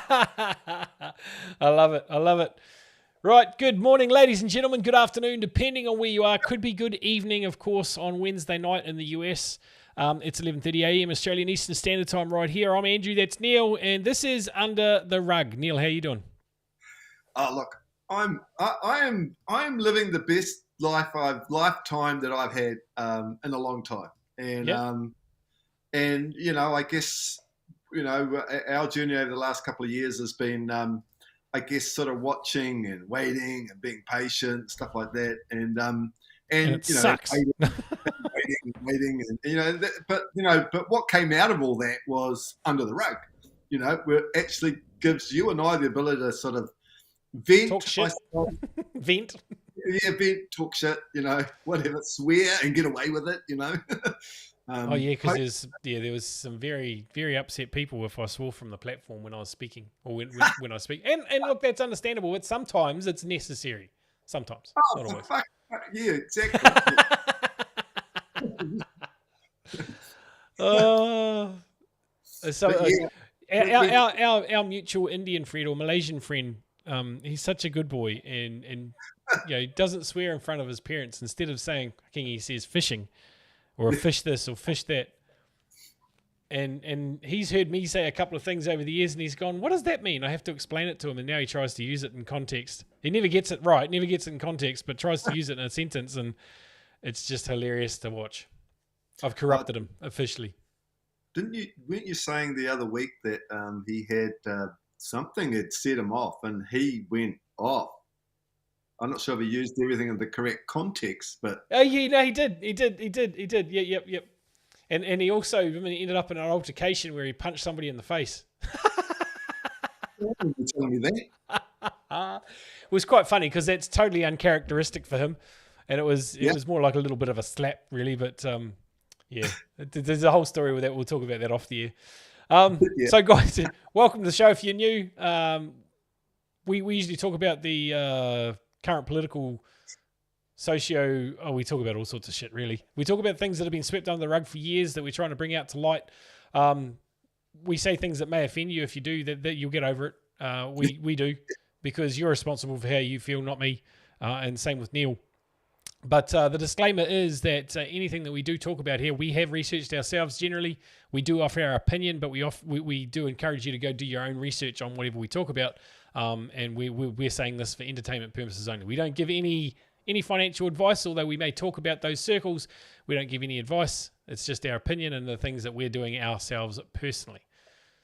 love it. I love it. Right. Good morning, ladies and gentlemen. Good afternoon, depending on where you are. Could be good evening, of course, on Wednesday night in the US. It's 11:30 a.m. Australian Eastern Standard Time right here. I'm Andrew. That's Neil, and this is Under the Rug. Neil, how you doing? Oh, look, I am living the best lifetime that I've had in a long time, and Yep. I guess our journey over the last couple of years has been, I guess, sort of watching and waiting and being patient, stuff like that, And and it sucks. waiting, and but what came out of all that was Under the Rug, where it actually gives you and I the ability to sort of Talk vent, I shit. suppose. Vent. Yeah, vent, talk shit, whatever, swear and get away with it. Oh yeah, because Hope, there was some very very upset people if I swore from the platform when I was speaking or when I speak. And look, that's understandable. But sometimes it's necessary. Sometimes, oh, not for always. yeah, exactly. uh, so But yeah, our mutual Indian friend or Malaysian friend, he's such a good boy, and he doesn't swear in front of his parents. Instead of saying fucking, he says fishing or fish this or fish that. And he's heard me say a couple of things over the years, and he's gone, "What does that mean?" I have to explain it to him, and now he tries to use it in context. He never gets it right, never gets it in context, but tries to use it in a sentence, and it's just hilarious to watch. I've uh, corrupted him officially. weren't you saying the other week that he had something had set him off and he went off? I'm not sure if he used everything in the correct context, but Oh yeah, no, he did. Yeah, yep. And he also, I mean, he ended up in an altercation where he punched somebody in the face. you're telling me that. It was quite funny because that's totally uncharacteristic for him, and it Yeah, was more like a little bit of a slap, really. But yeah, there's a whole story with that. We'll talk about that off the air. yeah. So guys, welcome to the show. If you're new, we usually talk about the current political we talk about all sorts of shit, really. We talk about things that have been swept under the rug for years that we're trying to bring out to light. We say things that may offend you. If you do, that you'll get over it. We do, because you're responsible for how you feel, not me. And same with Neil. But the disclaimer is that anything that we do talk about here, we have researched ourselves. Generally, we do offer our opinion, but we do encourage you to go do your own research on whatever we talk about. And we're saying this for entertainment purposes only. We don't give any financial advice, although we may talk about those circles. We don't give any advice. It's just our opinion and the things that we're doing ourselves personally.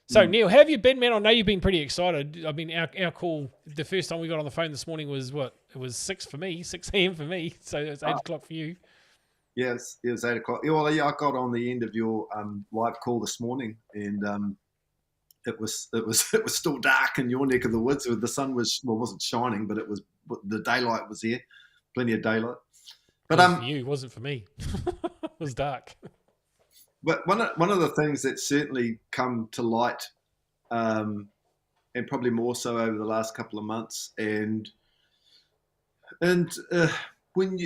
So, Mm. Neil, how have you been, man? I know you've been pretty excited. I mean, our call, the first time we got on the phone this morning was what? It was 6 for me, 6 a.m. for me. So it's 8 Oh, o'clock for you. yes, it was 8 o'clock. Yeah, well, yeah, I got on the end of your live call this morning, and it was still dark in your neck of the woods. The sun wasn't shining, but the daylight was there, plenty of daylight. It But was for you, it wasn't for me. It was dark. one of the things that's certainly come to light, and probably more so over the last couple of months, and when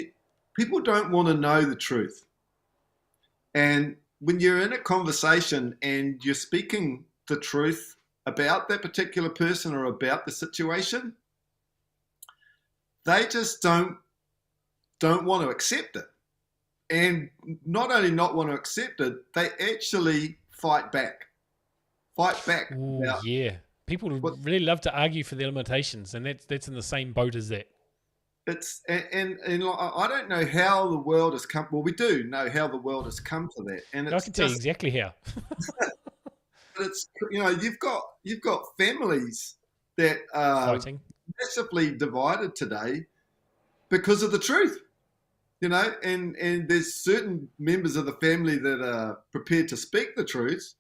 people don't want to know the truth, and when you're in a conversation and you're speaking the truth about that particular person or about the situation, they just don't want to accept it. And not only not want to accept it, they actually fight back. Fight back Ooh, about yeah. People what really love to argue for their limitations, and that's in the same boat as that. it's and like, I don't know how the world has come. Well, we do know how the world has come to that, and I it's can tell you just exactly how. it's you've got families that are Fighting. massively divided today because of the truth. And there's certain members of the family that are prepared to speak the truth,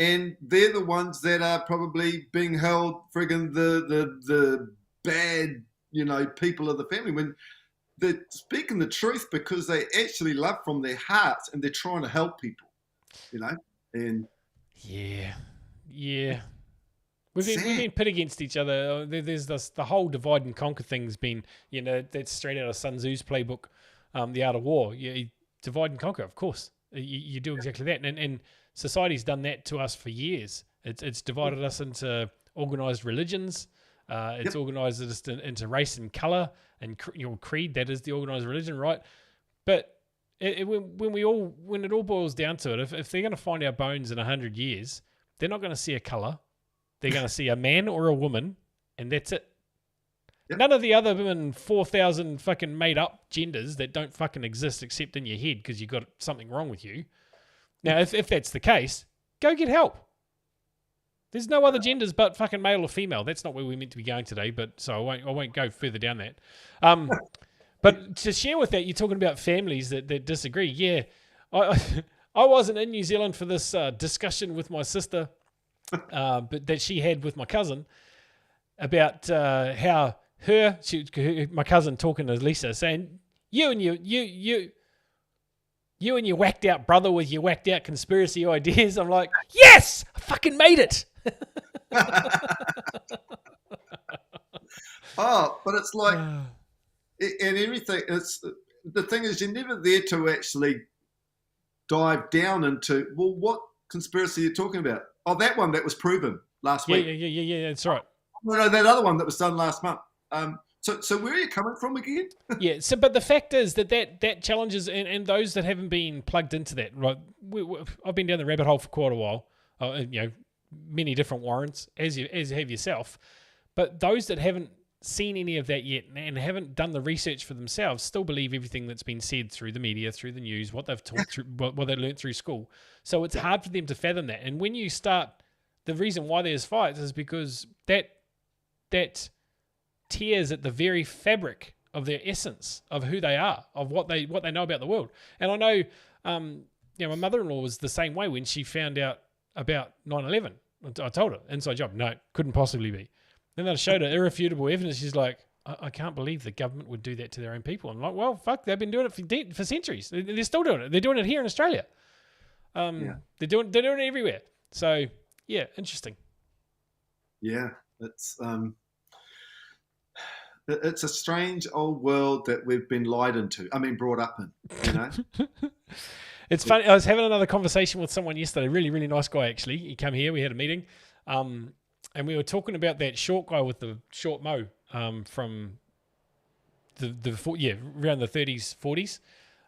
and they're the ones that are probably being held friggin' the bad, people of the family, when they're speaking the truth because they actually love from their hearts and they're trying to help people, you know, and Yeah. Yeah. We've sad. been pit against each other. There's the whole divide and conquer thing's been, that's straight out of Sun Tzu's playbook, The Art of War. You divide and conquer, of course. You do exactly that, and society's done that to us for years. It's divided us into organized religions. It's organized just into race and color and creed. That is the organized religion, right? But when it all boils down to it, if they're going to find our bones in 100 years, they're not going to see a color. They're going to see a man or a woman, and that's it. Yep. None of the other 4,000 fucking made up genders that don't fucking exist except in your head because you got something wrong with you. Now, if that's the case, go get help. There's no other genders but fucking male or female. That's not where we're meant to be going today, but so I won't go further down that. But to share with that, you're talking about families that disagree. Yeah, I wasn't in New Zealand for this discussion with my sister, but that she had with my cousin about how my cousin talking to Lisa saying, you and your whacked out brother with your whacked out conspiracy ideas. I'm like, yes, I fucking made it. But it's like, and everything. It's the thing is, you're never there to actually dive down into, well, what conspiracy are you talking about? Oh, that one that was proven last week. Yeah. That's right. No, that other one that was done last month. So where are you coming from again? Yeah. So, but the fact is that challenges and those that haven't been plugged into that, right? I've been down the rabbit hole for quite a while. Many different warrants as you have yourself, but those that haven't seen any of that yet and haven't done the research for themselves still believe everything that's been said through the media, through the news, what they've taught through, what they learned through school. So it's hard for them to fathom that. And when you start, the reason why there's fights is because that tears at the very fabric of their essence of who they are, of what they know about the world. And I know, my mother-in-law was the same way when she found out about 9/11. I told her, inside job, no, couldn't possibly be. Then I showed her irrefutable evidence. She's like, I can't believe the government would do that to their own people. I'm like, well, fuck, they've been doing it for centuries. They're still doing it. They're doing it here in Australia. They're doing it everywhere. So yeah, interesting. Yeah, it's a strange old world that we've been lied into. I mean, brought up in. You know. It's funny. I was having another conversation with someone yesterday. Really, really nice guy, actually. He came here. We had a meeting. And we were talking about that short guy with the short mo from around the 30s, 40s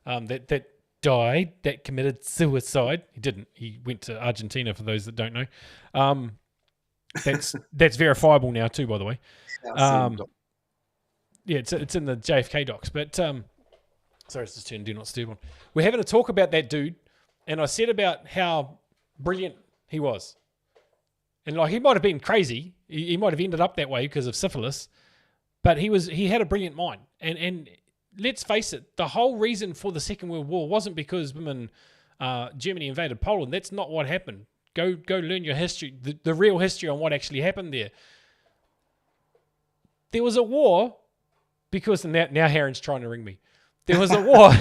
that died, that committed suicide. He didn't. He went to Argentina, for those that don't know. That's verifiable now too, by the way. It's in the JFK docs. But sorry, it's just turned Do Not Disturb on. We're having a talk about that dude, and I said about how brilliant he was. And like, he might have been crazy. He might have ended up that way because of syphilis, but he had a brilliant mind. And let's face it, the whole reason for the Second World War wasn't because Germany invaded Poland. That's not what happened. Go learn your history, the real history on what actually happened there. There was a war because now Heron's trying to ring me. There was a war.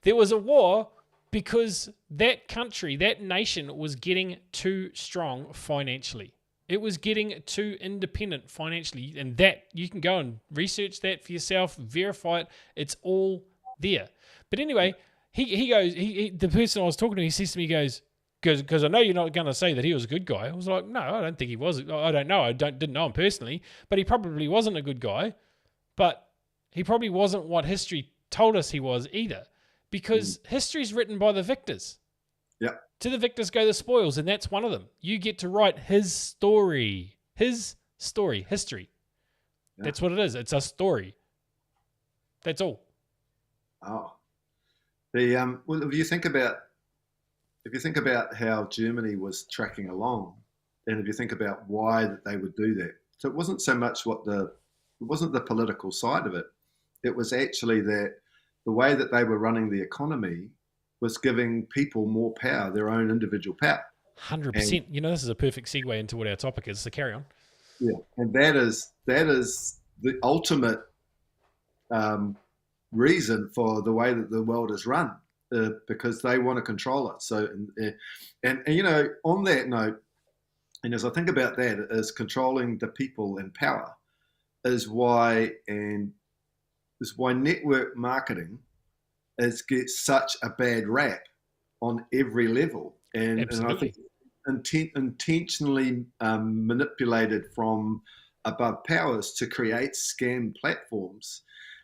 There was a war because that country, that nation was getting too strong financially. It was getting too independent financially. And that, you can go and research that for yourself, verify it. It's all there. But anyway, he goes, the person I was talking to, he says to me, he goes, because I know you're not going to say that he was a good guy. I was like, no, I don't think he was. I don't know. Didn't know him personally, but he probably wasn't a good guy. But he probably wasn't what history told us he was either. Because history's written by the victors. Yeah. To the victors go the spoils, and that's one of them. You get to write his story. His story. History. Yeah. That's what it is. It's a story. That's all. Oh. Well, if you think about how Germany was tracking along, and if you think about why that they would do that, so it wasn't so much it wasn't the political side of it. It was actually that the way that they were running the economy was giving people more power, their own individual power. 100%. You know, this is a perfect segue into what our topic is, so carry on. Yeah, and that is the ultimate reason for the way that the world is run, because they want to control it. So, and you know, on that note, and as I think about that, is controlling the people in power is why network marketing gets such a bad rap on every level. And intentionally manipulated from above powers to create scam platforms,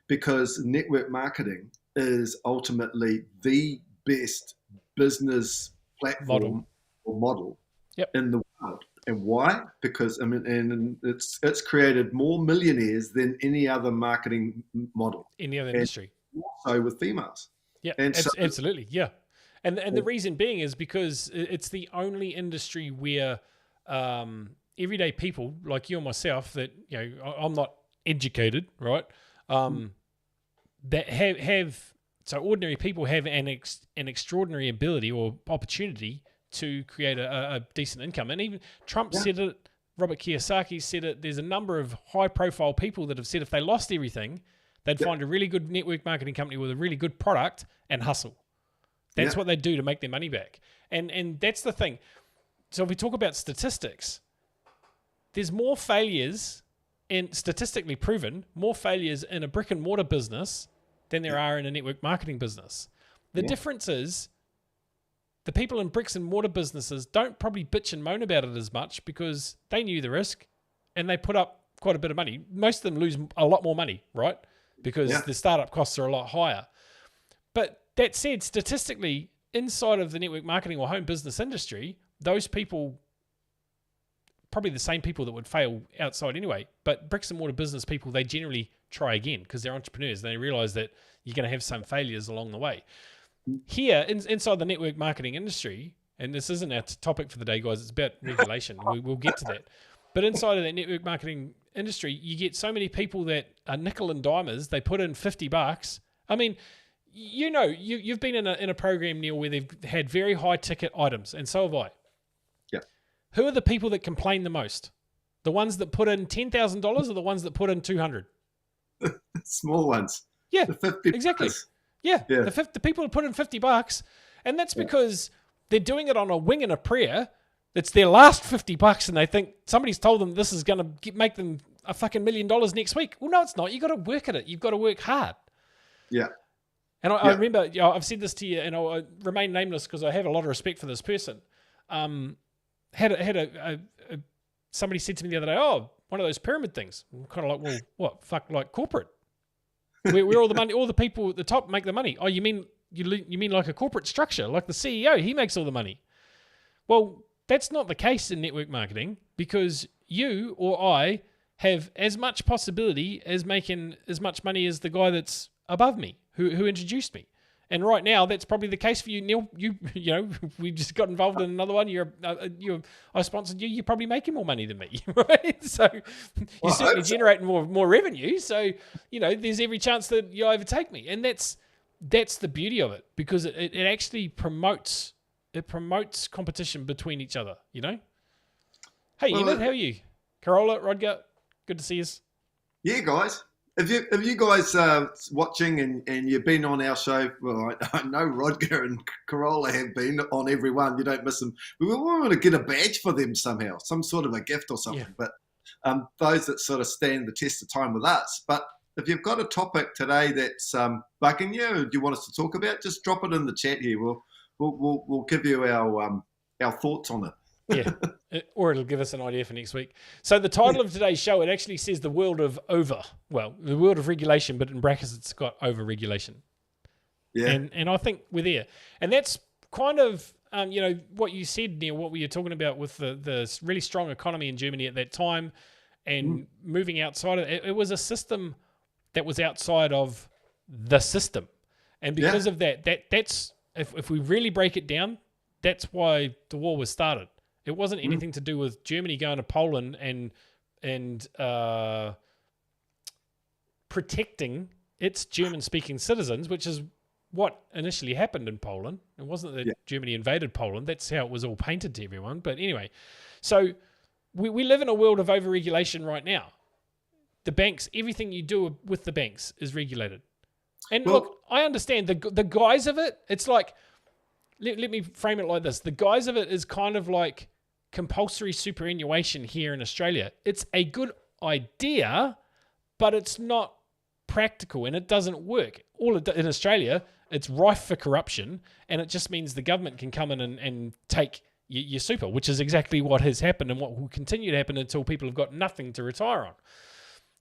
because network marketing is ultimately the best business platform or model in the world. And why? Because and it's created more millionaires than any other marketing model, any other industry. Also with females. Yeah, and absolutely, yeah. And the reason being is because it's the only industry where everyday people like you and myself, that I'm not educated, right? That have so ordinary people have an extraordinary ability or opportunity to create a decent income. And even Trump said it, Robert Kiyosaki said it. There's a number of high-profile people that have said if they lost everything, they'd find a really good network marketing company with a really good product and hustle. That's what they do to make their money back. And that's the thing. So if we talk about statistics, there's more failures, and statistically proven, more failures in a brick and mortar business than there are in a network marketing business. The difference is the people in bricks and mortar businesses don't probably bitch and moan about it as much because they knew the risk and they put up quite a bit of money. Most of them lose a lot more money, right? Because the startup costs are a lot higher. But that said, statistically, inside of the network marketing or home business industry, those people, probably the same people that would fail outside anyway, but bricks and mortar business people, they generally try again because they're entrepreneurs. They realize that you're going to have some failures along the way. Here, inside the network marketing industry, and this isn't our topic for the day, guys, it's about regulation. We'll get to that. But inside of that network marketing industry, you get so many people that are nickel and dimers. They put in $50. I mean, you've been in a program, Neil, where they've had very high ticket items, and so have I. Yeah. Who are the people that complain the most? The ones that put in $10,000 or the ones that put in $200? Small ones. Yeah, the 50 exactly. Yeah, the people who put in $50, and that's because they're doing it on a wing and a prayer. It's their last $50, and they think somebody's told them this is going to make them a fucking $1 million next week. Well, no, it's not. You've got to work at it. You've got to work hard. Yeah. And I remember, I've said this to you, and I'll remain nameless because I have a lot of respect for this person. Somebody said to me the other day, "Oh, one of those pyramid things." I'm kind of like, well, what? Fuck, like corporate? Where all the money, all the people at the top make the money. Oh, you mean like a corporate structure, like the CEO? He makes all the money. Well, that's not the case in network marketing, because you or I have as much possibility as making as much money as the guy that's above me, who introduced me. And right now, that's probably the case for you, Neil. You know, we just got involved in another one. I sponsored you. You're probably making more money than me, right? So you're certainly generating more revenue. So there's every chance that you overtake me, and that's the beauty of it, because it actually promotes competition between each other. Hey, Enid, how are you? Carola, Rodger, good to see you. Yeah, guys. If you guys watching and you've been on our show, well, I know Rodger and Carola have been on every one. You don't miss them. We want to get a badge for them somehow, some sort of a gift or something. Yeah. But those that sort of stand the test of time with us. But if you've got a topic today that's bugging you, do you want us to talk about, just drop it in the chat here. We'll give you our thoughts on it. Yeah, or it'll give us an idea for next week. So the title of today's show, it actually says the world of regulation, but in brackets it's got over-regulation. Yeah. And I think we're there. And that's kind of, what you said, Neil, what we were talking about with the really strong economy in Germany at that time and moving outside of it. It was a system that was outside of the system. And because of that's, if we really break it down, that's why the war was started. It wasn't anything to do with Germany going to Poland and protecting its German-speaking citizens, which is what initially happened in Poland. It wasn't that Germany invaded Poland. That's how it was all painted to everyone. But anyway, so we live in a world of over-regulation right now. The banks, everything you do with the banks is regulated. And look, I understand the guise of it. It's like, let me frame it like this. The guise of it is kind of like compulsory superannuation here in Australia. It's a good idea, but it's not practical and it doesn't work. In Australia, it's rife for corruption, and it just means the government can come in and take you're super, which is exactly what has happened and what will continue to happen until people have got nothing to retire on.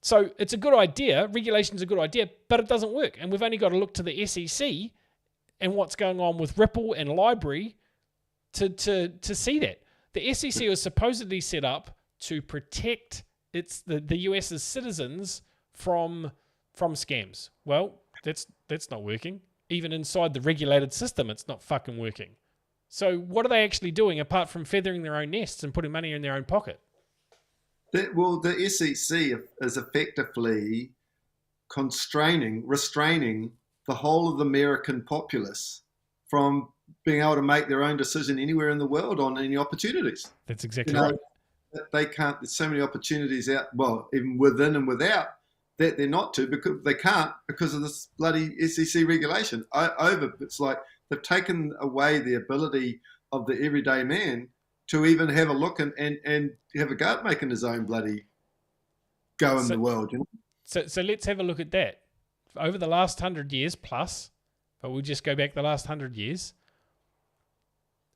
So it's a good idea. Regulation's a good idea, but it doesn't work. And we've only got to look to the SEC and what's going on with Ripple and Library to see that. The SEC was supposedly set up to protect the US's citizens from scams. Well, that's not working. Even inside the regulated system, it's not fucking working. So what are they actually doing apart from feathering their own nests and putting money in their own pocket? The SEC is effectively restraining the whole of the American populace from being able to make their own decision anywhere in the world on any opportunities. That's exactly right. They can't. There's so many opportunities out. Well, even within and without that, they're not to because they can't because of this bloody SEC regulation. It's like they've taken away the ability of the everyday man to even have a look and have a go at making his own bloody go in the world. You know? So let's have a look at that. Over the last 100 years plus, but we'll just go back the last 100 years.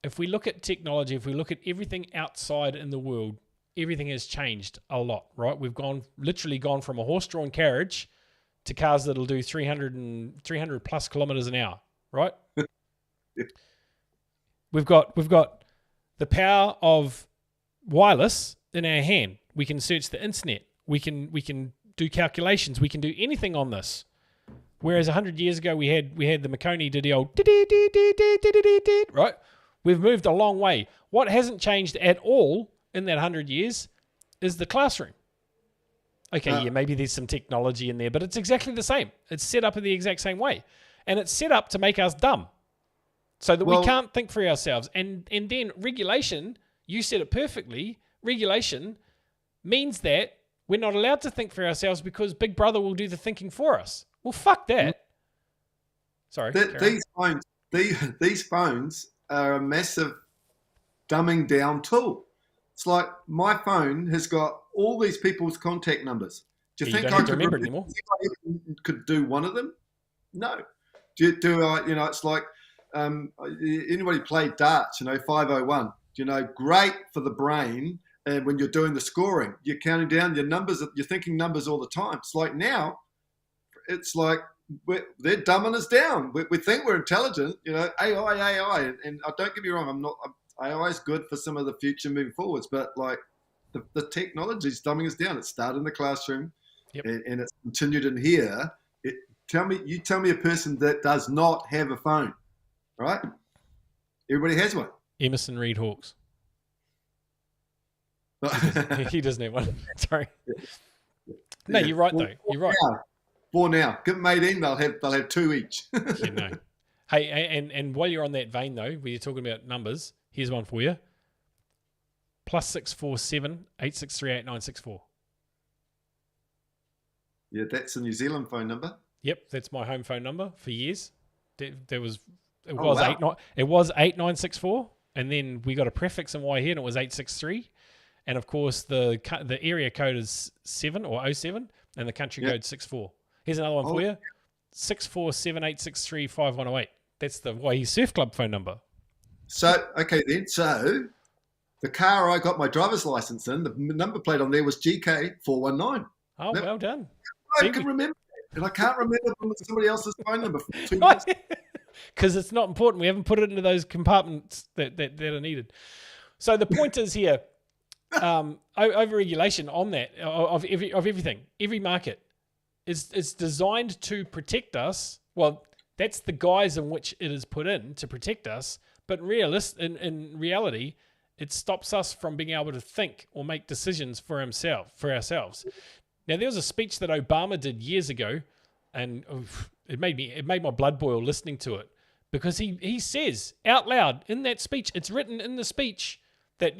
If we look at technology, if we look at everything outside in the world, everything has changed a lot, right? We've literally gone from a horse-drawn carriage to cars that'll do 300 plus kilometers an hour, right? Yeah. We've got the power of wireless in our hand. We can search the internet. We can do calculations. We can do anything on this. Whereas 100 years ago we had the Marconi did the old right? We've moved a long way. What hasn't changed at all in that 100 years is the classroom. Okay, yeah, maybe there's some technology in there, but it's exactly the same. It's set up in the exact same way. And it's set up to make us dumb so that we can't think for ourselves. And then regulation, you said it perfectly, regulation means that we're not allowed to think for ourselves because Big Brother will do the thinking for us. Well, fuck that. Sorry. These phones are a massive dumbing down tool. It's like my phone has got all these people's contact numbers. Do you think I could remember it anymore? Could do one of them? No. It's like anybody play darts, 501. Great for the brain. And when you're doing the scoring, you're counting down your numbers, you're thinking numbers all the time. It's like now, it's like they're dumbing us down. We think we're intelligent, AI. And don't get me wrong, AI is good for some of the future moving forwards, but like the technology is dumbing us down. It started in the classroom, and it's continued in here. Tell me a person that does not have a phone, right? Everybody has one. Emerson Reed Hawkes. He doesn't have one. Sorry. No, you're right though. You're right. For now, get them 18. They'll have two each. Yeah, no. Hey, and while you're on that vein though, where you're talking about numbers, here's one for you. +647 863 8964. Yeah, that's a New Zealand phone number. Yep, that's my home phone number for years. It was 8964, and then we got a prefix in Y here, and it was 863. And of course, the area code is 7 or 07, and the country code 64. Here's another one for you: 647 863 5108. That's the YE Surf Club phone number. So the car I got my driver's license in, the number plate on there was GK419. Oh, well done. I can remember that, and I can't remember somebody else's phone number for 2 minutes. Because it's not important. We haven't put it into those compartments that are needed. So the point is here, over-regulation on that, of everything, every market, is designed to protect us. Well, that's the guise in which it is put in to protect us. But in reality, it stops us from being able to think or make decisions for ourselves. Now, there was a speech that Obama did years ago, and it made my blood boil listening to it, because he says out loud in that speech, it's written in the speech, that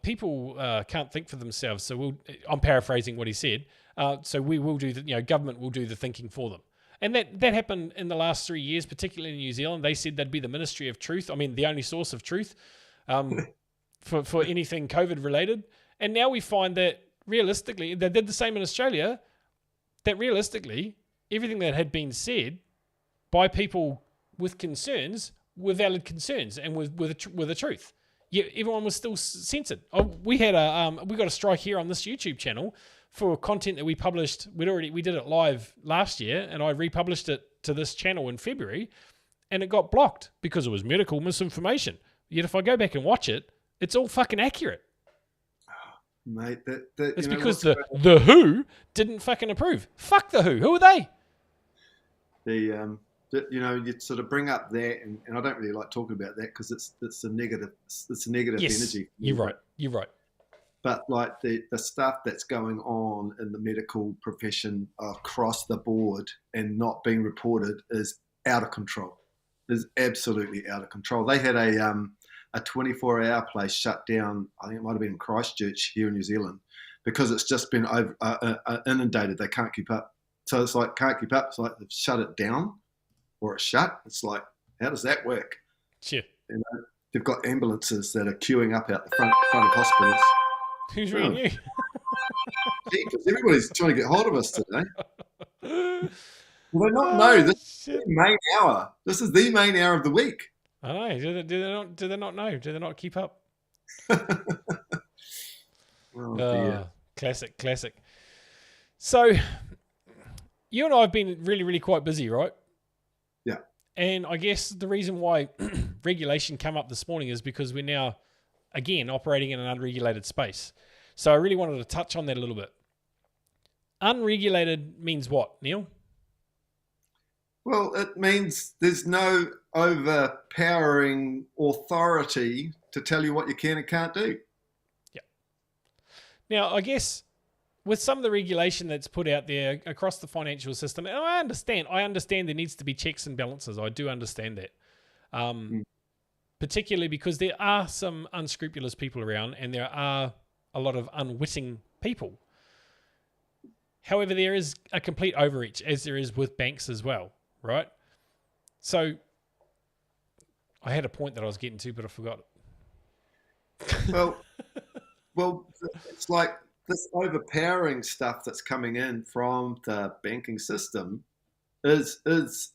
people can't think for themselves. So I'm paraphrasing what he said. So we will do government will do the thinking for them. And that happened in the last 3 years, particularly in New Zealand. They said they'd be the Ministry of Truth. I mean, the only source of truth for anything COVID related. And now we find that realistically, they did the same in Australia, that realistically, everything that had been said by people with concerns were valid concerns and with a truth. everyone was still censored. We had we got a strike here on this YouTube channel for content that we published. We did it live last year, and I republished it to this channel in February, and it got blocked because it was medical misinformation. Yet if I go back and watch it, it's all fucking accurate. Mate, it's because the WHO didn't fucking approve. Fuck the WHO. Who are they? You sort of bring up that, and I don't really like talking about that because it's a negative energy. You're right. But like the stuff that's going on in the medical profession across the board and not being reported is out of control. Is absolutely out of control. They had a 24-hour place shut down. I think it might have been in Christchurch here in New Zealand because it's just been inundated. They can't keep up. So it's like can't keep up. It's like they've shut it down or it's shut. It's like, how does that work? Sure. You know, they've got ambulances that are queuing up out the front of hospitals. Who's ringing you? Because everybody's trying to get hold of us today. Well, they not know this is the main hour. This is the main hour of the week. I know. Do they not know? Do they not keep up? Oh, dear. Classic. So, you and I have been really, really quite busy, right? Yeah. And I guess the reason why regulation came up this morning is because we're now, again, operating in an unregulated space. So I really wanted to touch on that a little bit. Unregulated means what, Neil? Well, it means there's no overpowering authority to tell you what you can and can't do. Yeah. Now, I guess with some of the regulation that's put out there across the financial system, and I understand there needs to be checks and balances. I do understand that. Particularly because there are some unscrupulous people around and there are a lot of unwitting people. However, there is a complete overreach, as there is with banks as well, right? So I had a point that I was getting to, but I forgot it. Well, it's like this overpowering stuff that's coming in from the banking system is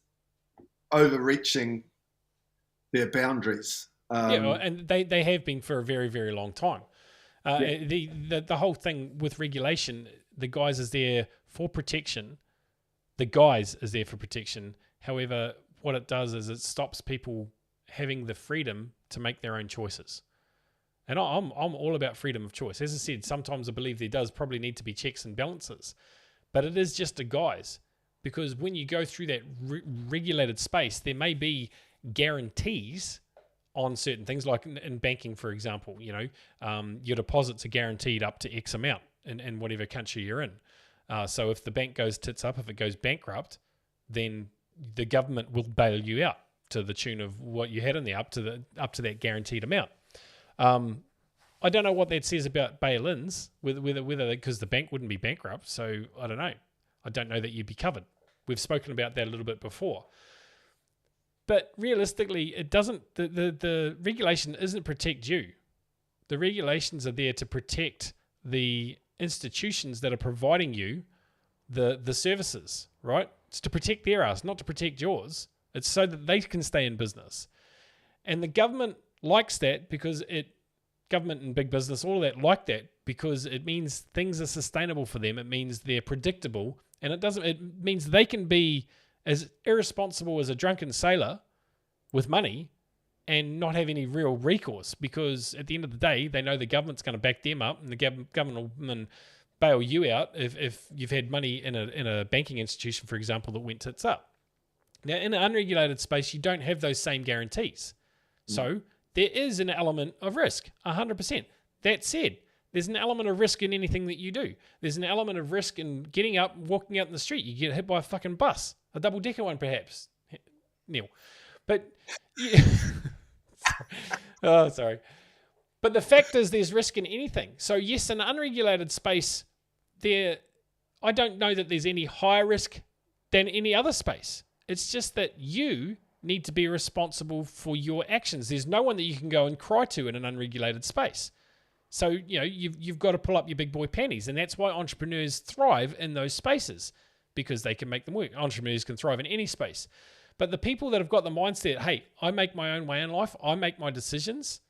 overreaching their boundaries. And they have been for a very, very long time. The whole thing with regulation, the guise is there for protection. However, what it does is it stops people having the freedom to make their own choices. And I'm all about freedom of choice. As I said, sometimes I believe there does probably need to be checks and balances, but it is just a guise, because when you go through that regulated space, there may be guarantees on certain things, like in banking, for example. Your deposits are guaranteed up to X amount in whatever country you're in. So if the bank goes tits up, if it goes bankrupt, then the government will bail you out to the tune of what you had in there, up to that guaranteed amount. I don't know what that says about bail-ins, whether because the bank wouldn't be bankrupt. So I don't know. I don't know that you'd be covered. We've spoken about that a little bit before. But realistically, it doesn't. The regulation isn't protect you. The regulations are there to protect the institutions that are providing you the services, right? It's to protect their ass, not to protect yours. It's so that they can stay in business. And the government likes that because government and big business, all of that like that because it means things are sustainable for them. It means they're predictable, and it means they can be as irresponsible as a drunken sailor with money and not have any real recourse, because at the end of the day, they know the government's going to back them up, and the government will then bail you out if you've had money in a banking institution, for example, that went tits up. Now, in an unregulated space, you don't have those same guarantees. So there is an element of risk, 100%. That said, there's an element of risk in anything that you do. There's an element of risk in getting up, walking out in the street. You get hit by a fucking bus, a double-decker one perhaps, Neil. But, sorry. But the fact is there's risk in anything. So yes, in an unregulated space, I don't know that there's any higher risk than any other space. It's just that you need to be responsible for your actions. There's no one that you can go and cry to in an unregulated space. So, you've got to pull up your big boy panties, and that's why entrepreneurs thrive in those spaces, because they can make them work. Entrepreneurs can thrive in any space. But the people that have got the mindset, hey, I make my own way in life, I make my decisions,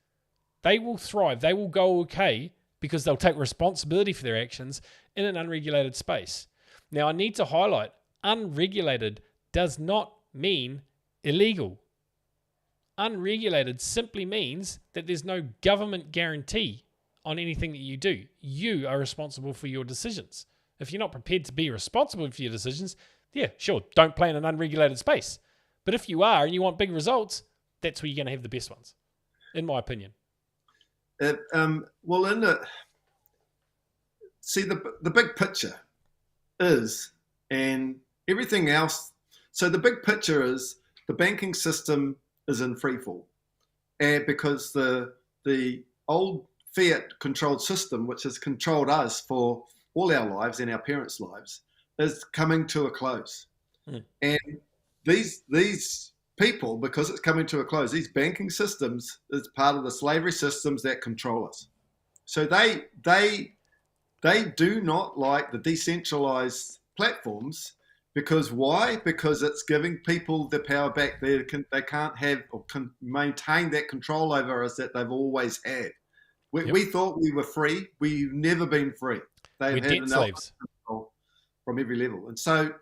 They will thrive. They will go okay because they'll take responsibility for their actions in an unregulated space. Now, I need to highlight, unregulated does not mean illegal. Unregulated simply means that there's no government guarantee on anything that you do. You are responsible for your decisions. If you're not prepared to be responsible for your decisions, yeah, sure, don't play in an unregulated space. But if you are and you want big results, that's where you're going to have the best ones, in my opinion. Well, the big picture is, and everything else. So the big picture is the banking system is in freefall, and because the old fiat controlled system, which has controlled us for all our lives and our parents' lives, is coming to a close. And these people, because it's coming to a close, these banking systems is part of the slavery systems that control us. So they do not like the decentralized platforms. Because why? Because it's giving people the power back. They can't have or can maintain that control over us that they've always had. We thought we were free. We've never been free. They've We're had debt slaves from every level. And so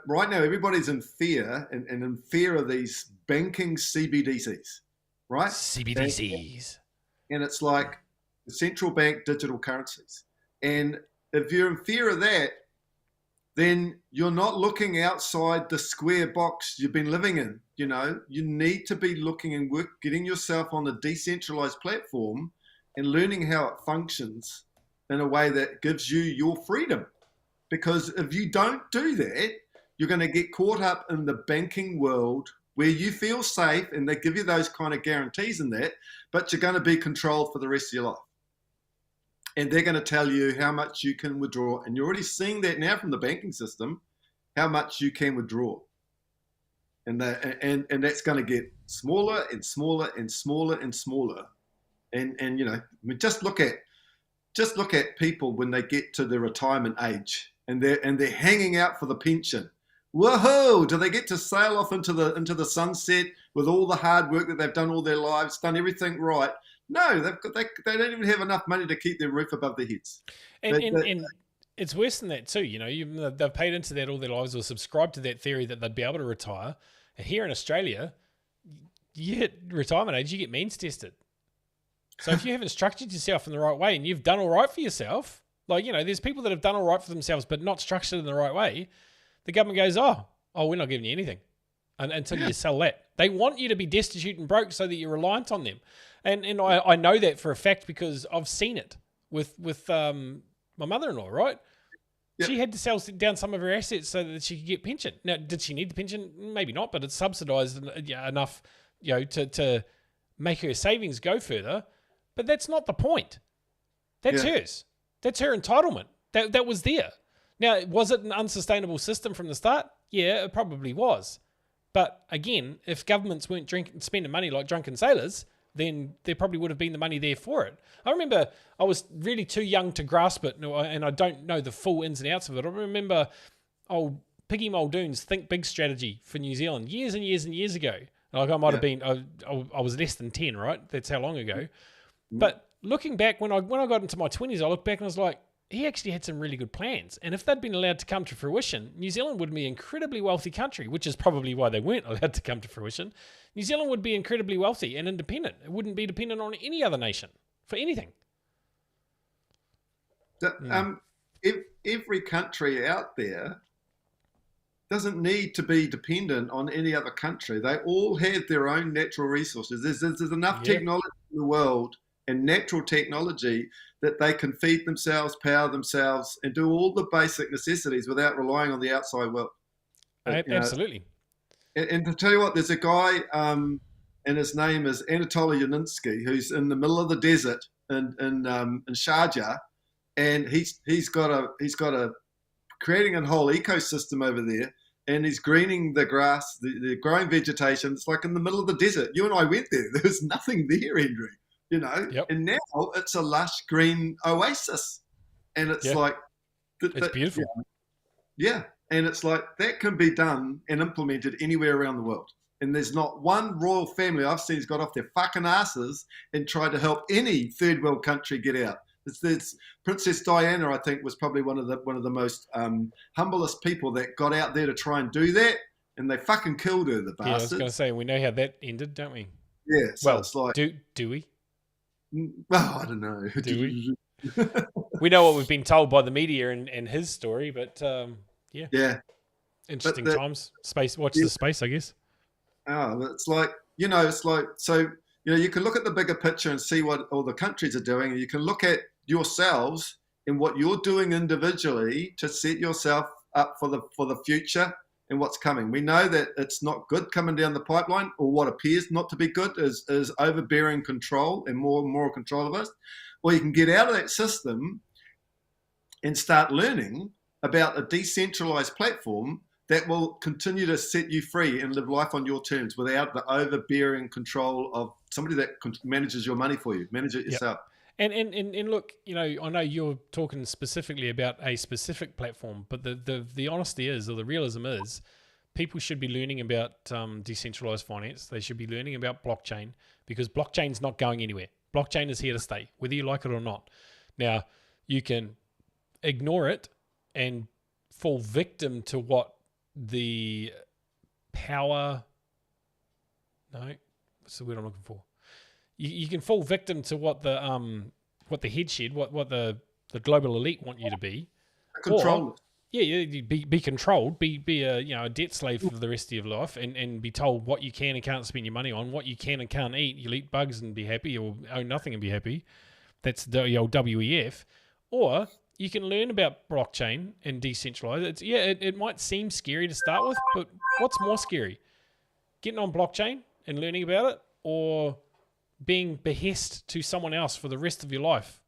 right now everybody's in fear and in fear of these banking CBDCs, right? CBDCs. And it's like the central bank digital currencies. And if you're in fear of that, then you're not looking outside the square box you've been living in. You know, you need to be looking and getting yourself on a decentralized platform and learning how it functions in a way that gives you your freedom. Because if you don't do that, you're going to get caught up in the banking world where you feel safe and they give you those kind of guarantees in that, but you're going to be controlled for the rest of your life. And they're going to tell you how much you can withdraw. And you're already seeing that now from the banking system, how much you can withdraw. And that's going to get smaller and smaller and smaller and smaller. And you know, I mean, just look at people when they get to the retirement age and they're hanging out for the pension. Whoa! Do they get to sail off into the sunset with all the hard work that they've done all their lives, done everything right? No, they don't even have enough money to keep their roof above their heads. And it's worse than that too. You know, they've paid into that all their lives or subscribed to that theory that they'd be able to retire. And here in Australia, you hit retirement age, you get means tested. So if you haven't structured yourself in the right way and you've done all right for yourself, like, you know, there's people that have done all right for themselves but not structured in the right way, the government goes, oh, we're not giving you anything until you sell that. They want you to be destitute and broke so that you're reliant on them. And I know that for a fact because I've seen it with my mother-in-law, right? Yep. She had to sell down some of her assets so that she could get pension. Now, did she need the pension? Maybe not, but it's subsidised enough, you know, to make her savings go further. But that's not the point. That's hers. That's her entitlement. That was there. Now, was it an unsustainable system from the start? Yeah, it probably was. But again, if governments weren't spending money like drunken sailors, then there probably would have been the money there for it. I remember I was really too young to grasp it, and I don't know the full ins and outs of it. I remember old Piggy Muldoon's Think Big strategy for New Zealand years and years and years ago. Like I might have been, I was less than 10, right? That's how long ago. But looking back, when I got into my 20s, I looked back and I was like, he actually had some really good plans. And if they'd been allowed to come to fruition, New Zealand would be an incredibly wealthy country, which is probably why they weren't allowed to come to fruition. New Zealand would be incredibly wealthy and independent. It wouldn't be dependent on any other nation for anything. Every country out there doesn't need to be dependent on any other country. They all have their own natural resources. There's enough technology in the world and natural technology that they can feed themselves, power themselves, and do all the basic necessities without relying on the outside world. Absolutely. And to tell you what, there's a guy, and his name is Anatoly Yaninsky, who's in the middle of the desert in Sharjah, and he's got a creating a whole ecosystem over there, and he's greening the grass, the growing vegetation. It's like in the middle of the desert. You and I went there. There was nothing there, Andrew. You know, and now it's a lush green oasis, and it's like it's beautiful. Yeah, and it's like that can be done and implemented anywhere around the world. And there's not one royal family I've seen who's got off their fucking asses and tried to help any third world country get out. It's Princess Diana, I think, was probably one of the most humblest people that got out there to try and do that, and they fucking killed her, the bastards. Yeah, I was going to say, we know how that ended, don't we? Yeah, so well, it's like, do we? Well, I don't know. Do we? We know what we've been told by the media and his story, but yeah, interesting times. Space, watch the space, I guess. Oh, it's like, it's like, so, you can look at the bigger picture and see what all the countries are doing, and you can look at yourselves and what you're doing individually to set yourself up for the future and what's coming. We know that it's not good coming down the pipeline, or what appears not to be good is overbearing control and more control of us. Or you can get out of that system and start learning about a decentralized platform that will continue to set you free and live life on your terms without the overbearing control of somebody that manages your money for you. Manage it yourself. And look, I know you're talking specifically about a specific platform, but the honesty is, or the realism is, people should be learning about decentralized finance. They should be learning about blockchain, because blockchain's not going anywhere. Blockchain is here to stay, whether you like it or not. Now, you can ignore it and fall victim to what the power... No, what's the word I'm looking for? You can fall victim to what the head shed, what the global elite want you to be. Control. Yeah, be controlled, be a debt slave for the rest of your life, and be told what you can and can't spend your money on, what you can and can't eat. You'll eat bugs and be happy, or own nothing and be happy. That's the old WEF. Or you can learn about blockchain and decentralize. It might seem scary to start with, but what's more scary? Getting on blockchain and learning about it, or being behest to someone else for the rest of your life?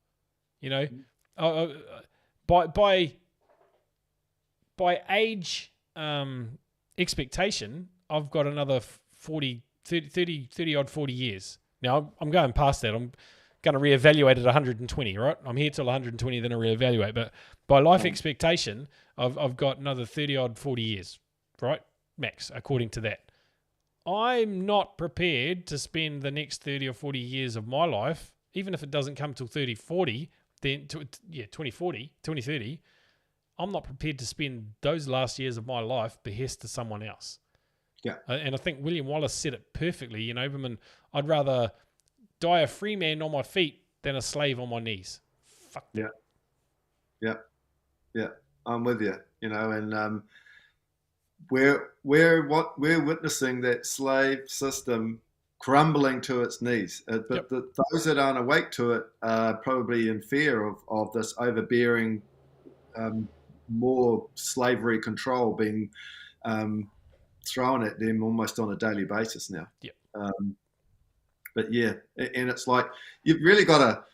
By age expectation, I've got another 30 odd 40 years. Now, I'm going past that. I'm going to reevaluate at 120, right? I'm here till 120, then I reevaluate. But by life expectation, I've got another 30 odd 40 years, right? Max, according to that. I'm not prepared to spend the next 30 or 40 years of my life, even if it doesn't come till 2040, 2030, I'm not prepared to spend those last years of my life behest to someone else. Yeah. And I think William Wallace said it perfectly. I'd rather die a free man on my feet than a slave on my knees. Fuck that. Yeah. I'm with you. And we're witnessing that slave system crumbling to its knees. But those that aren't awake to it are probably in fear of this overbearing, more slavery control being thrown at them almost on a daily basis now. Yeah. But yeah, and it's like you've really got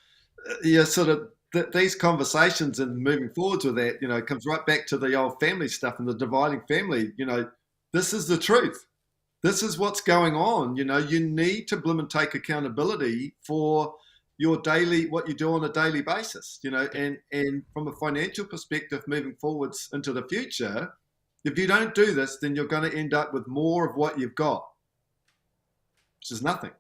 to, sort of these conversations and moving forwards with that, comes right back to the old family stuff and the dividing family. This is the truth. This is what's going on. You need to bloom and take accountability for what you do on a daily basis, and from a financial perspective, moving forwards into the future, if you don't do this, then you're going to end up with more of what you've got, which is nothing.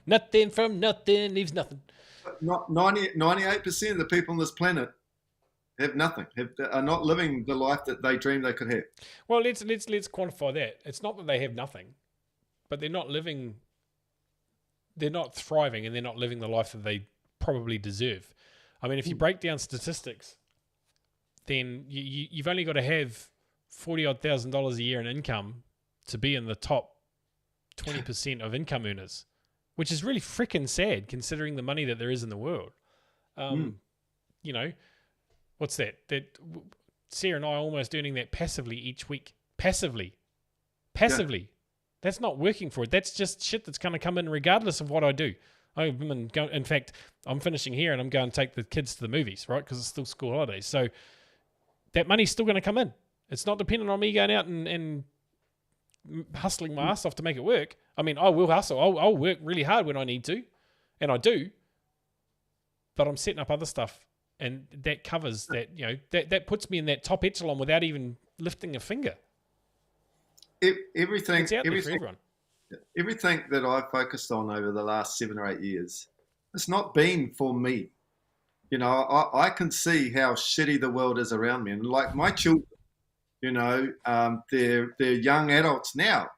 Nothing from nothing leaves nothing. Not 98% of the people on this planet have nothing, are not living the life that they dreamed they could have. Well, let's quantify that. It's not that they have nothing, but they're not thriving, and they're not living the life that they probably deserve. I mean, if you break down statistics, then you've only got to have $40,000 a year in income to be in the top 20% of income earners, which is really freaking sad considering the money that there is in the world. What's that? That Sarah and I are almost earning that passively each week. Passively. Yeah. That's not working for it. That's just shit that's going to come in regardless of what I do. In fact, I'm finishing here and I'm going to take the kids to the movies, right? Because it's still school holidays. So that money's still going to come in. It's not dependent on me going out and hustling my ass off to make it work. I mean, I will hustle. I'll work really hard when I need to, and I do. But I'm setting up other stuff, and that covers that. That puts me in that top echelon without even lifting a finger. everything, It's out there for everyone. everything that I've focused on over the last 7 or 8 years, it's not been for me. You know, I can see how shitty the world is around me, and like my children, you know, they're young adults now,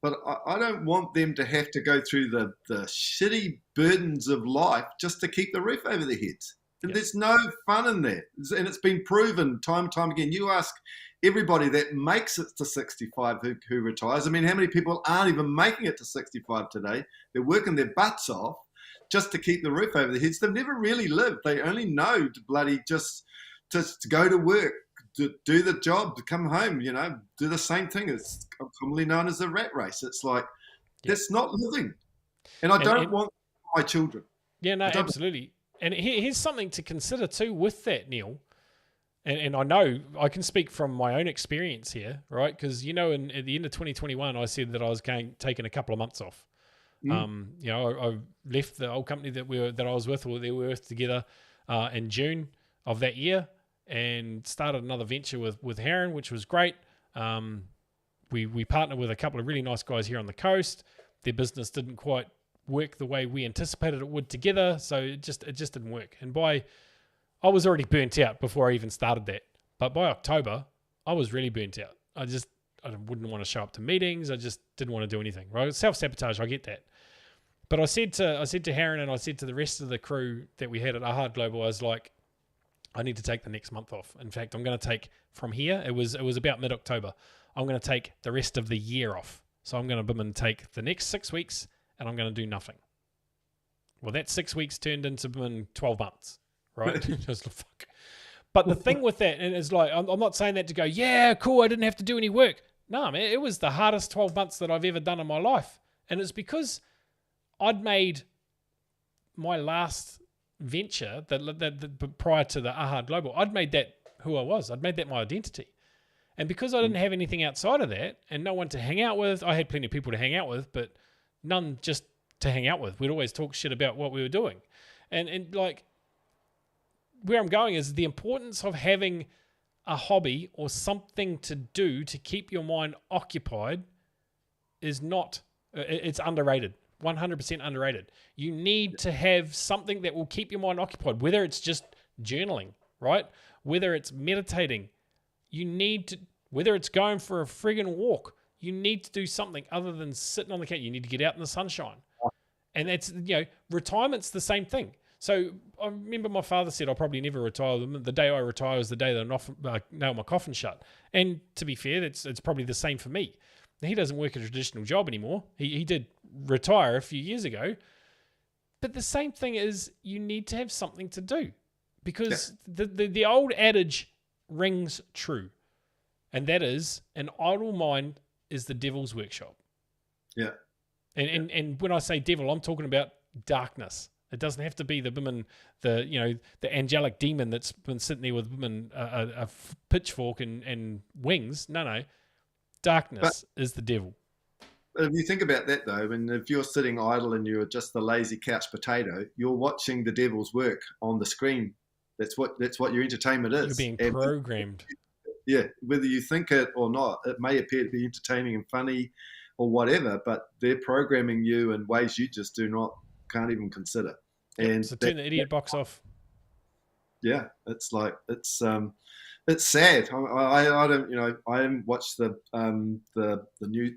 but I don't want them to have to go through the shitty burdens of life just to keep the roof over their heads. And Yep. there's no fun in that. And it's been proven time and time again. You ask everybody that makes it to 65 who retires. I mean, how many people aren't even making it to 65 today? They're working their butts off just to keep the roof over their heads. They've never really lived. They only know to bloody just to go to work, to do the job, to come home, you know, do the same thing. It's commonly known as a rat race. It's like, that's not living. And I don't want my children. Yeah, no, absolutely. And here's something to consider too with that, Neil. And I know I can speak from my own experience here, right? Because, you know, at the end of 2021, I said that I was taking a couple of months off. You know, I left the old company that I was with, or they were with together, in June of that year, and started another venture with Heron, which was great. We partnered with a couple of really nice guys here on the coast. Their business didn't quite work the way we anticipated it would together, so it just didn't work. And I was already burnt out before I even started that. But by October, I was really burnt out. I wouldn't want to show up to meetings. I just didn't want to do anything. Right? Self-sabotage, I get that. But I said to Heron, and I said to the rest of the crew that we had at Ahad Global, I was like, I need to take the next month off. In fact, I'm going to take from here. It was about mid-October. I'm going to take the rest of the year off. So I'm going to take the next 6 weeks, and I'm going to do nothing. Well, that 6 weeks turned into 12 months, right? Just fuck. But the thing with that, and it's like, I'm not saying that to go, yeah, cool, I didn't have to do any work. No, man, it was the hardest 12 months that I've ever done in my life. And it's because I'd made my last venture that prior to the Ahad Global, I'd made that who I was. I'd made that my identity. And because I didn't have anything outside of that and no one to hang out with, I had plenty of people to hang out with, but none just to hang out with. We'd always talk shit about what we were doing. And like, where I'm going is the importance of having a hobby or something to do to keep your mind occupied is not, it's underrated. 100% underrated. You need to have something that will keep your mind occupied, whether it's just journaling, right? Whether it's meditating, whether it's going for a friggin' walk, you need to do something other than sitting on the couch. You need to get out in the sunshine. And that's, you know, retirement's the same thing. So I remember my father said I'll probably never retire. The day I retire is the day that I nail my coffin shut. And to be fair, it's probably the same for me. He doesn't work a traditional job anymore. He did retire a few years ago. But the same thing is you need to have something to do. Because the old adage rings true. And that is, an idle mind is the devil's workshop. Yeah. And when I say devil, I'm talking about darkness. It doesn't have to be the angelic demon that's been sitting there with a pitchfork and wings. No. Darkness is the devil. If you think about that, though, and if you're sitting idle and you're just the lazy couch potato, you're watching the devil's work on the screen. That's what your entertainment is. You're being programmed. Yeah, whether you think it or not, it may appear to be entertaining and funny or whatever, but they're programming you in ways you just can't even consider. Yep, and so turn the idiot box off. Yeah, it's like it's sad. I don't, I haven't watched the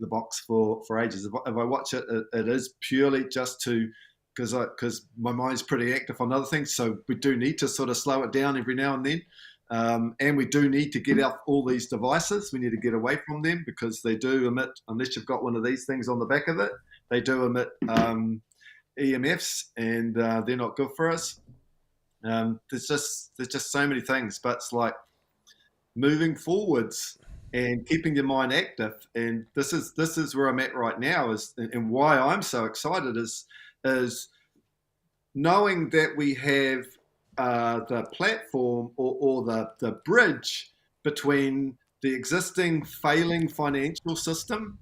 box for ages. If I watch it, it is purely just because my mind's pretty active on other things. So we do need to sort of slow it down every now and then. And we do need to get off all these devices. We need to get away from them because they do emit, unless you've got one of these things on the back of it, they do emit EMFs, and they're not good for us. There's just so many things, but it's like moving forwards and keeping your mind active. And this is where I'm at right now, and why I'm so excited is knowing that we have the platform or the bridge between the existing failing financial system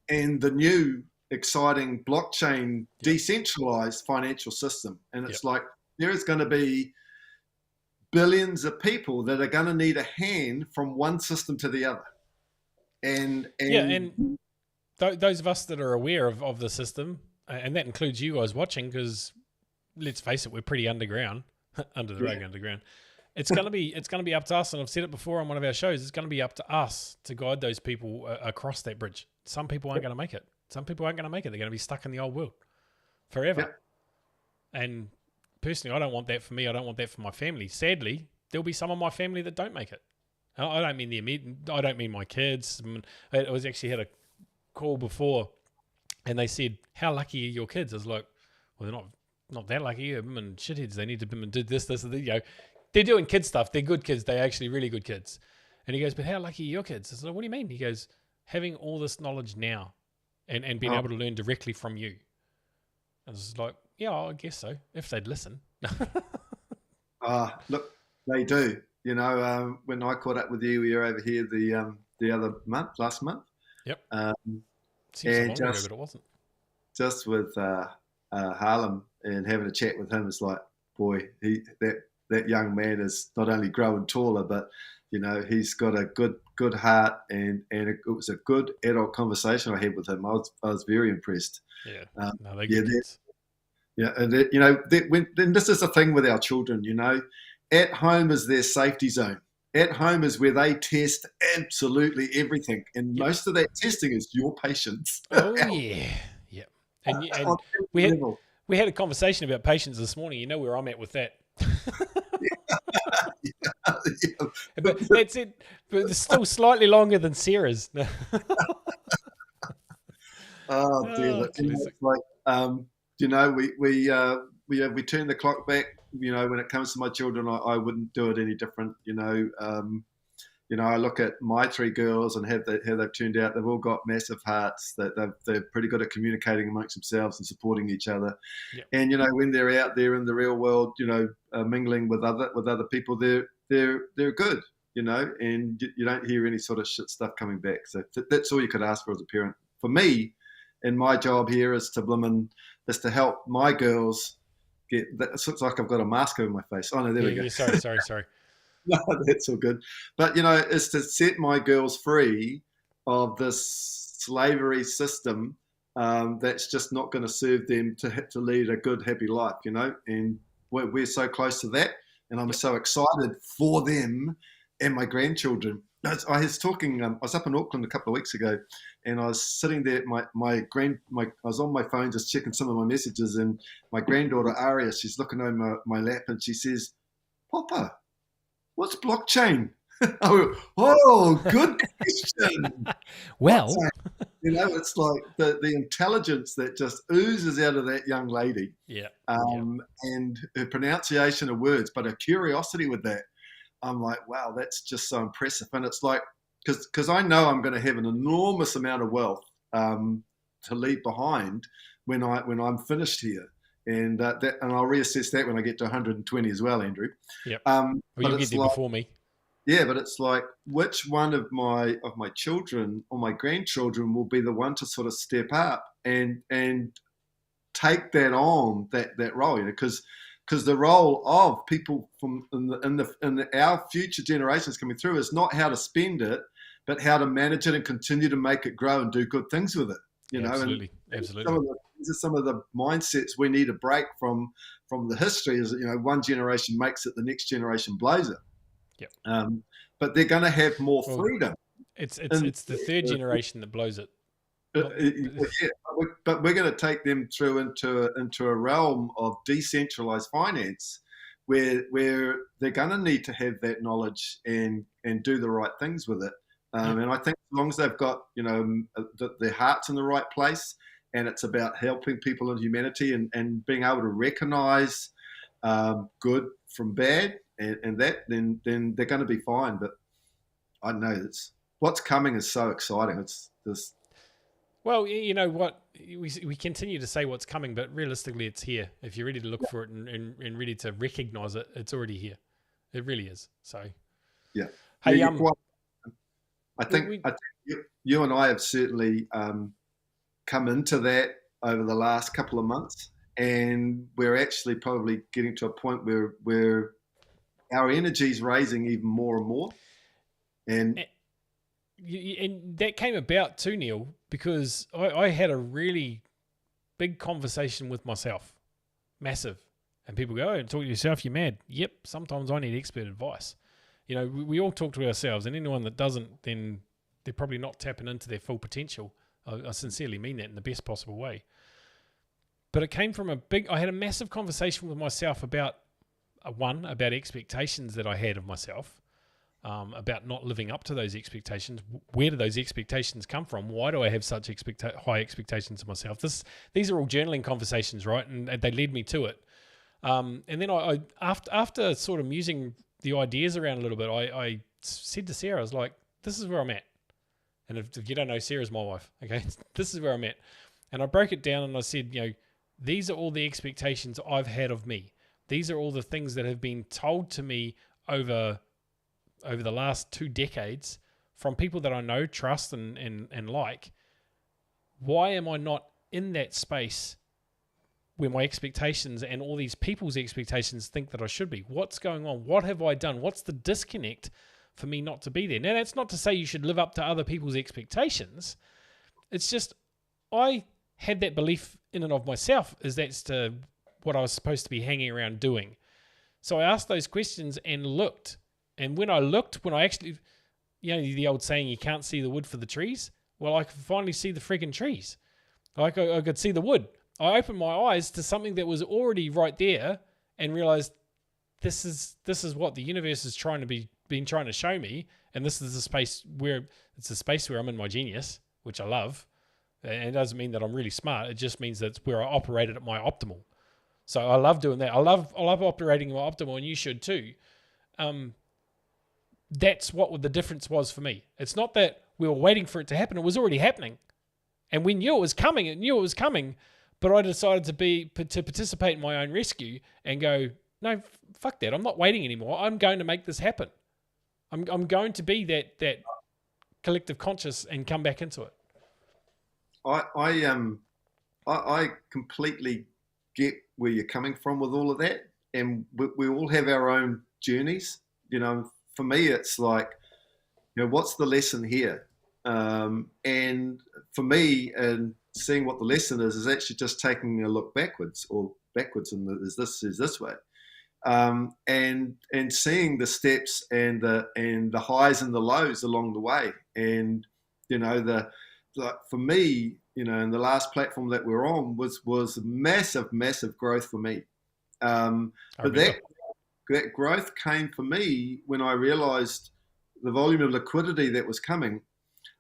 and the new exciting blockchain decentralized financial system. And it's like there is going to be billions of people that are going to need a hand from one system to the other. And those of us that are aware of the system, and that includes you guys watching, because let's face it, we're pretty underground, under the rug underground. It's gonna be up to us, and I've said it before on one of our shows. It's gonna be up to us to guide those people across that bridge. Some people aren't gonna make it. Some people aren't gonna make it. They're gonna be stuck in the old world forever. And personally, I don't want that for me. I don't want that for my family. Sadly, there'll be some of my family that don't make it. I don't mean the immediate. I don't mean my kids. I was actually had a call before, and they said, "How lucky are your kids?" I was like, "Well, they're not that lucky. Them and shitheads. They need to be and did this, and you know, they're doing kid stuff. They're good kids. They're actually really good kids." And he goes, "But how lucky are your kids?" I said, "What do you mean?" He goes, "Having all this knowledge now, and being able to learn directly from you." I was like, "Yeah, I guess so. If they'd listen." Look, they do. You know, when I caught up with you, we were over here the other month, last month. Yep. Seems and so long ago, but it wasn't. Just with Harlem and having a chat with him, it's like, boy, that young man is not only growing taller, but you know, he's got a good heart, and it was a good adult conversation I had with him. I was very impressed. Yeah. No, they're good kids. Yeah, and you know, then this is the thing with our children. You know, at home is their safety zone. At home is where they test absolutely everything, and most of that testing is your patience. Oh yeah, yeah. And we had a conversation about patience this morning. You know where I'm at with that. Yeah. But that's it. But it's still slightly longer than Sarah's. Oh dear! It's like, you know, we turn the clock back. You know, when it comes to my children, I wouldn't do it any different. You know, I look at my three girls and how they've turned out. They've all got massive hearts. That they're pretty good at communicating amongst themselves and supporting each other. Yep. And you know, when they're out there in the real world, you know, mingling with other people, they're good. You know, and you don't hear any sort of shit stuff coming back. So that's all you could ask for as a parent. For me, and my job here is to help my girls get that. It looks like I've got a mask over my face. Oh no, there we go. Sorry. No, that's all good. But you know, is to set my girls free of this slavery system that's just not going to serve them to lead a good, happy life. You know, and we're so close to that, and I'm so excited for them and my grandchildren. I was talking. I was up in Auckland a couple of weeks ago, and I was sitting there. I was on my phone just checking some of my messages, and my granddaughter Aria, she's looking over my lap, and she says, "Papa, what's blockchain?" Oh, good question. Well, you know, it's like the intelligence that just oozes out of that young lady. Yeah. And her pronunciation of words, but her curiosity with that. I'm like, wow, that's just so impressive. And it's like, because I know I'm going to have an enormous amount of wealth to leave behind when I'm finished here, and and I'll reassess that when I get to 120 as well, Andrew. Yep. Well, you'll get there before me. Yeah, but it's like, which one of my children or my grandchildren will be the one to sort of step up and take that on that role, you know, because the role of people from our future generations coming through is not how to spend it, but how to manage it and continue to make it grow and do good things with it. You know, absolutely. These are some of the mindsets we need to break from the history. Is, you know, one generation makes it, the next generation blows it. Yep. But they're going to have more freedom. It's the third generation that blows it. Yeah, but we're going to take them through into a realm of decentralized finance, where they're going to need to have that knowledge and do the right things with it. And I think as long as they've got, you know, their hearts in the right place, and it's about helping people in humanity and being able to recognize good from bad and that, then they're going to be fine. But I don't know, what's coming is so exciting. It's this. Well, you know what, we continue to say what's coming, but realistically it's here. If you're ready to look for it and ready to recognize it, it's already here. It really is. So yeah. Hey, I think you and I have certainly come into that over the last couple of months, and we're actually probably getting to a point where our energy is raising even more and more. And and that came about too, Neil, because I had a really big conversation with myself, massive. And people go, oh, talk to yourself, you're mad. Yep, sometimes I need expert advice. You know, we all talk to ourselves, and anyone that doesn't, then they're probably not tapping into their full potential. I sincerely mean that in the best possible way. But it came from I had a massive conversation with myself about, about expectations that I had of myself, about not living up to those expectations. Where do those expectations come from? Why do I have such high expectations of myself? These are all journaling conversations, right? And they led me to it. And then I after sort of musing the ideas around a little bit, I said to Sarah, I was like, this is where I'm at. And if you don't know, Sarah's my wife, okay? This is where I'm at. And I broke it down and I said, these are all the expectations I've had of me. These are all the things that have been told to me over the last 2 decades from people that I know, trust, and like. Why am I not in that space where my expectations and all these people's expectations think that I should be? What's going on? What have I done? What's the disconnect for me not to be there? Now, that's not to say you should live up to other people's expectations. It's just I had that belief in and of myself as that's to what I was supposed to be hanging around doing. So I asked those questions and looked. And when I actually, the old saying, you can't see the wood for the trees. Well, I could finally see the freaking trees. Like I could see the wood. I opened my eyes to something that was already right there and realized this is what the universe is been trying to show me. And this is a space where I'm in my genius, which I love. And it doesn't mean that I'm really smart. It just means that's where I operated at my optimal. So I love doing that. I love operating at my optimal, and you should too. That's what the difference was for me. It's not that we were waiting for it to happen. It was already happening. And we knew it was coming. But I decided to participate in my own rescue and go, no, fuck that. I'm not waiting anymore. I'm going to make this happen. I'm going to be that collective conscious and come back into it. I completely get where you're coming from with all of that, and we all have our own journeys. For me, it's like, what's the lesson here? And for me, and seeing what the lesson is actually just taking a look backwards, and is this way, and seeing the steps and the highs and the lows along the way, and for me, in the last platform that we're on was massive growth for me, but that growth came for me when I realized the volume of liquidity that was coming.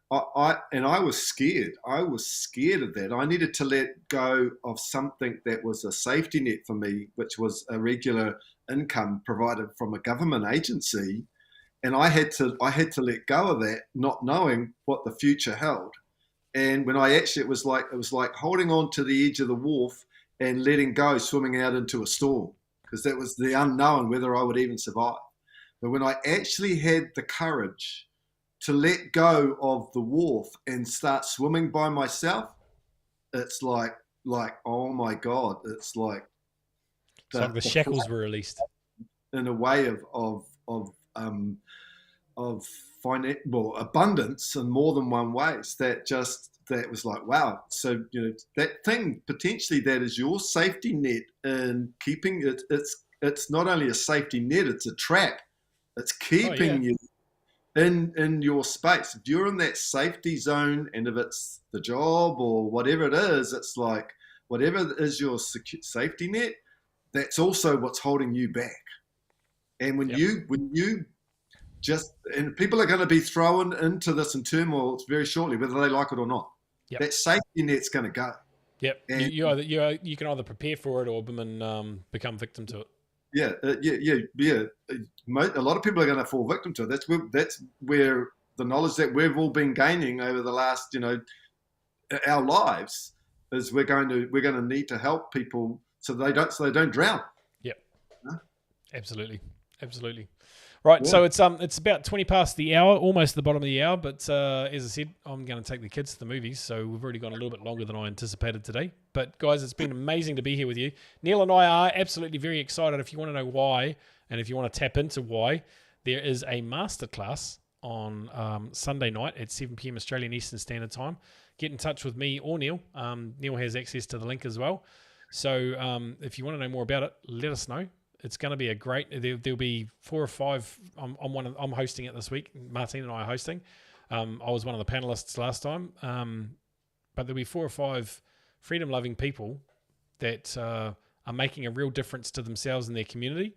I was scared. I was scared of that. I needed to let go of something that was a safety net for me, which was a regular income provided from a government agency, and I had to let go of that, not knowing what the future held. And when it was like holding on to the edge of the wharf and letting go, swimming out into a storm, because that was the unknown whether I would even survive. But when I actually had the courage to let go of the wharf and start swimming by myself, it's like oh my God, it's like the shackles were released in a way of abundance in more than one ways. That was like, wow. So that thing potentially that is your safety net, and keeping it. It's not only a safety net; it's a trap. It's keeping you in your space. If you're in that safety zone, and if it's the job or whatever it is, it's like whatever is your safety net, that's also what's holding you back. And when you just, and people are going to be thrown into this in turmoil very shortly, whether they like it or not. Yep. That safety net's going to go. Yep. And you can either prepare for it or become victim to it. Yeah. A lot of people are going to fall victim to it. That's where the knowledge that we've all been gaining over the last, our lives, is we're going to need to help people so they don't drown. Yep. Huh? Absolutely. Right, yeah. So it's about 20 past the hour, almost the bottom of the hour, but as I said, I'm going to take the kids to the movies, so we've already gone a little bit longer than I anticipated today. But guys, it's been amazing to be here with you. Neil and I are absolutely very excited. If you want to know why, and if you want to tap into why, there is a masterclass on Sunday night at 7 p.m. Australian Eastern Standard Time. Get in touch with me or Neil. Neil has access to the link as well. So if you want to know more about it, let us know. It's going to be a great. There'll be 4 or 5. I'm hosting it this week. Martine and I are hosting. I was one of the panelists last time. But there'll be 4 or 5 freedom-loving people that are making a real difference to themselves and their community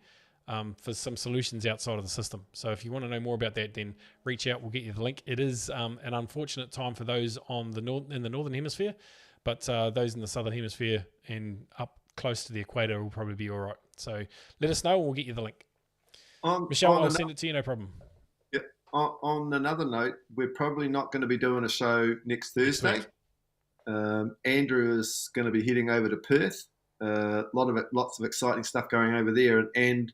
for some solutions outside of the system. So if you want to know more about that, then reach out. We'll get you the link. It is an unfortunate time for those in the Northern Hemisphere, but those in the Southern Hemisphere and up close to the equator will probably be all right. So let us know and we'll get you the link. Michelle, I'll send it to you, no problem. Yeah. On another note, we're probably not going to be doing a show next Thursday. Andrew is going to be heading over to Perth. Lots of exciting stuff going over there, and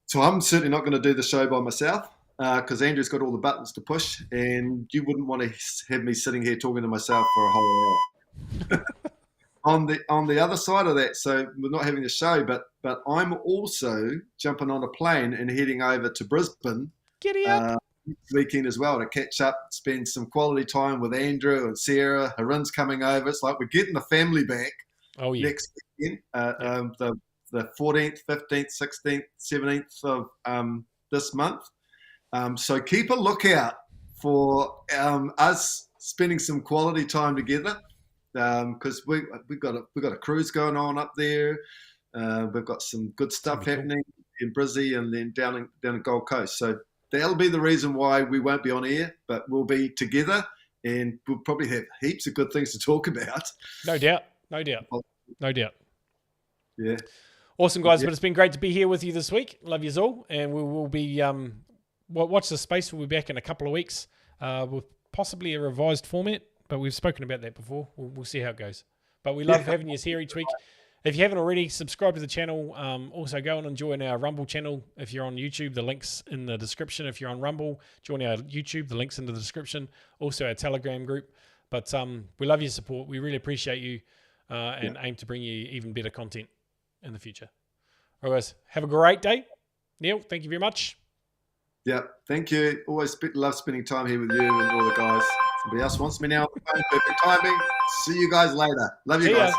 so I'm certainly not going to do the show by myself because Andrew's got all the buttons to push, and you wouldn't want to have me sitting here talking to myself for a whole hour. On the other side of that, so we're not having a show, but I'm also jumping on a plane and heading over to Brisbane. Giddy up. This weekend as well to catch up, spend some quality time with Andrew and Sarah. Harin's coming over. It's like we're getting the family back. Oh yeah. Next weekend, the 14th, 15th, 16th, 17th of this month. So keep a lookout for us spending some quality time together. Because we've got a cruise going on up there. We've got some good stuff happening in Brizzy and then down in Gold Coast. So that'll be the reason why we won't be on air, but we'll be together and we'll probably have heaps of good things to talk about. No doubt. Yeah. Awesome, guys. Yeah. But it's been great to be here with you this week. Love you all. And we will be, watch the space. We'll be back in a couple of weeks with possibly a revised format, but we've spoken about that before. We'll see how it goes. But we love having you here each week. If you haven't already, subscribe to the channel. Also, go and join our Rumble channel. If you're on YouTube, the link's in the description. If you're on Rumble, join our YouTube. The link's in the description. Also, our Telegram group. But we love your support. We really appreciate you and aim to bring you even better content in the future. All right, guys. Have a great day. Neil, thank you very much. Yeah, thank you. Always love spending time here with you and all the guys. Somebody else wants me now. Perfect timing. See you guys later. Love you guys.